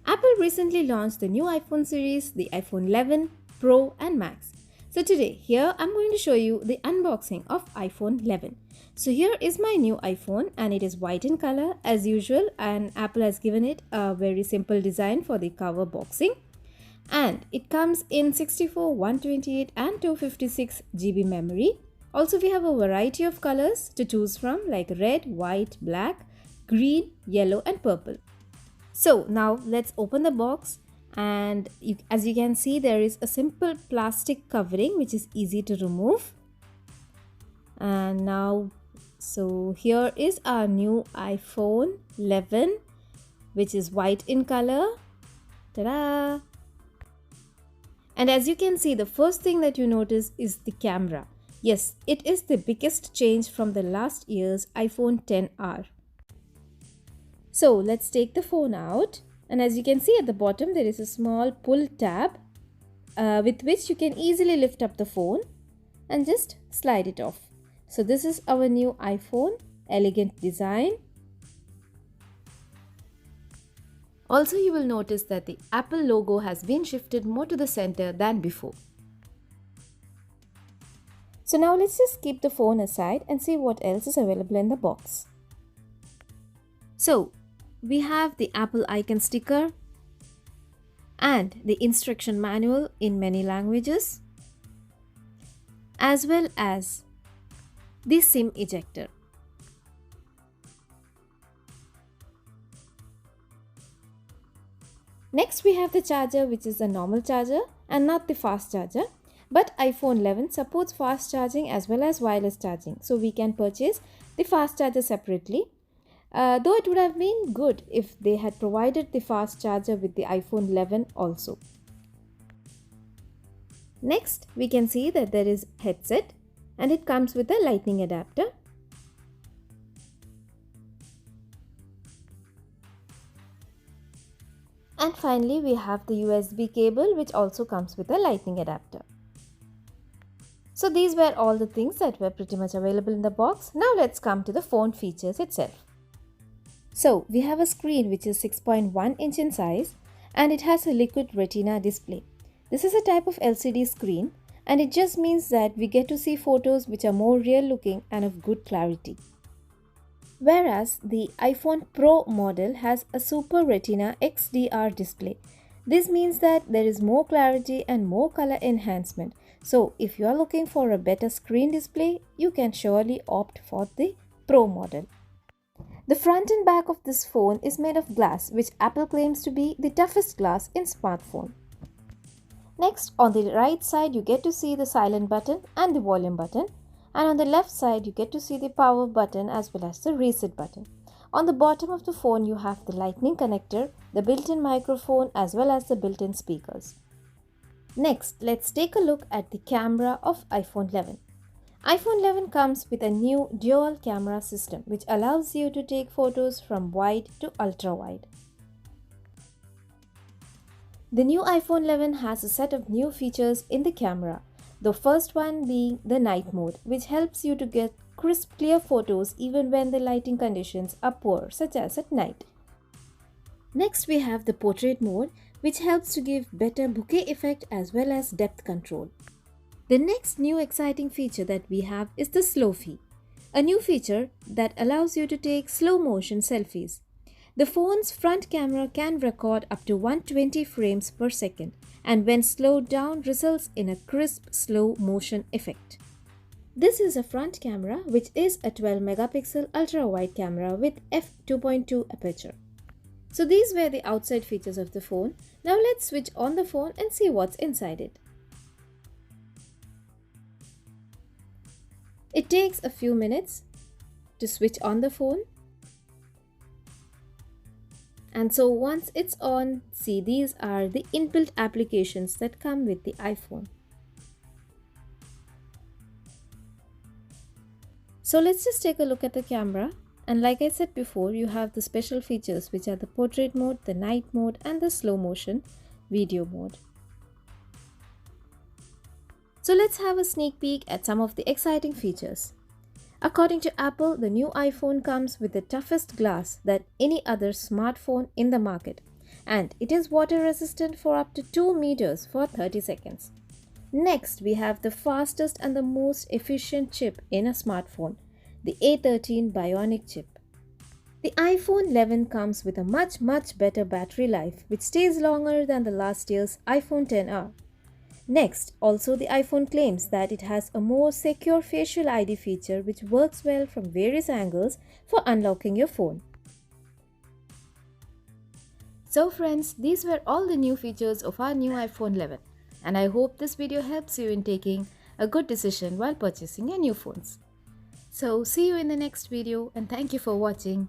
Apple recently launched the new iPhone series, the iPhone 11, Pro and Max. So today, here I'm going to show you the unboxing of iPhone 11. So here is my new iPhone and it is white in color as usual, and Apple has given it a very simple design for the cover boxing. And it comes in 64, 128 and 256 GB memory. Also, we have a variety of colors to choose from like red, white, black, green, yellow and purple. So now let's open the box, and as you can see, there is a simple plastic covering which is easy to remove. And now, so here is our new iPhone 11 which is white in color. Ta-da! And as you can see, the first thing that you notice is the camera. Yes, it is the biggest change from the last year's iPhone XR. So let's take the phone out, and as you can see at the bottom there is a small pull tab with which you can easily lift up the phone and just slide it off. So this is our new iPhone, elegant design. Also, you will notice that the Apple logo has been shifted more to the center than before. So now let's just keep the phone aside and see what else is available in the box. So we have the Apple icon sticker and the instruction manual in many languages, as well as the SIM ejector. Next, we have the charger, which is a normal charger and not the fast charger. But iPhone 11 supports fast charging as well as wireless charging. So we can purchase the fast charger separately. Though it would have been good if they had provided the fast charger with the iPhone 11 also. Next, we can see that there is a headset and it comes with a lightning adapter. And finally, we have the USB cable which also comes with a lightning adapter. So these were all the things that were pretty much available in the box. Now let's come to the phone features itself. So we have a screen which is 6.1 inch in size and it has a liquid retina display. This is a type of LCD screen and it just means that we get to see photos which are more real looking and of good clarity. Whereas the iPhone Pro model has a Super Retina XDR display. This means that there is more clarity and more color enhancement. So if you are looking for a better screen display, you can surely opt for the Pro model. The front and back of this phone is made of glass, which Apple claims to be the toughest glass in smartphone. Next, on the right side, you get to see the silent button and the volume button. And on the left side, you get to see the power button as well as the reset button. On the bottom of the phone, you have the lightning connector, the built-in microphone as well as the built-in speakers. Next, let's take a look at the camera of iPhone 11. iPhone 11 comes with a new dual camera system which allows you to take photos from wide to ultra wide. The new iPhone 11 has a set of new features in the camera. The first one being the night mode, which helps you to get crisp, clear photos even when the lighting conditions are poor, such as at night. Next, we have the portrait mode, which helps to give better bokeh effect as well as depth control. The next new exciting feature that we have is the Slofie, a new feature that allows you to take slow motion selfies. The phone's front camera can record up to 120 frames per second, and when slowed down results in a crisp slow motion effect. This is a front camera which is a 12 megapixel ultra wide camera with f2.2 aperture. So these were the outside features of the phone. Now let's switch on the phone and see what's inside it. It takes a few minutes to switch on the phone. And so once it's on, see, these are the inbuilt applications that come with the iPhone. So let's just take a look at the camera. And like I said before, you have the special features which are the portrait mode, the night mode and the slow motion video mode. So let's have a sneak peek at some of the exciting features. According to Apple, the new iPhone comes with the toughest glass than any other smartphone in the market. and it is water resistant for up to 2 meters for 30 seconds. Next, we have the fastest and the most efficient chip in a smartphone, the A13 Bionic Chip. The iPhone 11 comes with a much better battery life which stays longer than the last year's iPhone 10R. Next, also the iPhone claims that it has a more secure facial ID feature which works well from various angles for unlocking your phone. So friends, these were all the new features of our new iPhone 11, and I hope this video helps you in taking a good decision while purchasing your new phones. So see you in the next video, and thank you for watching.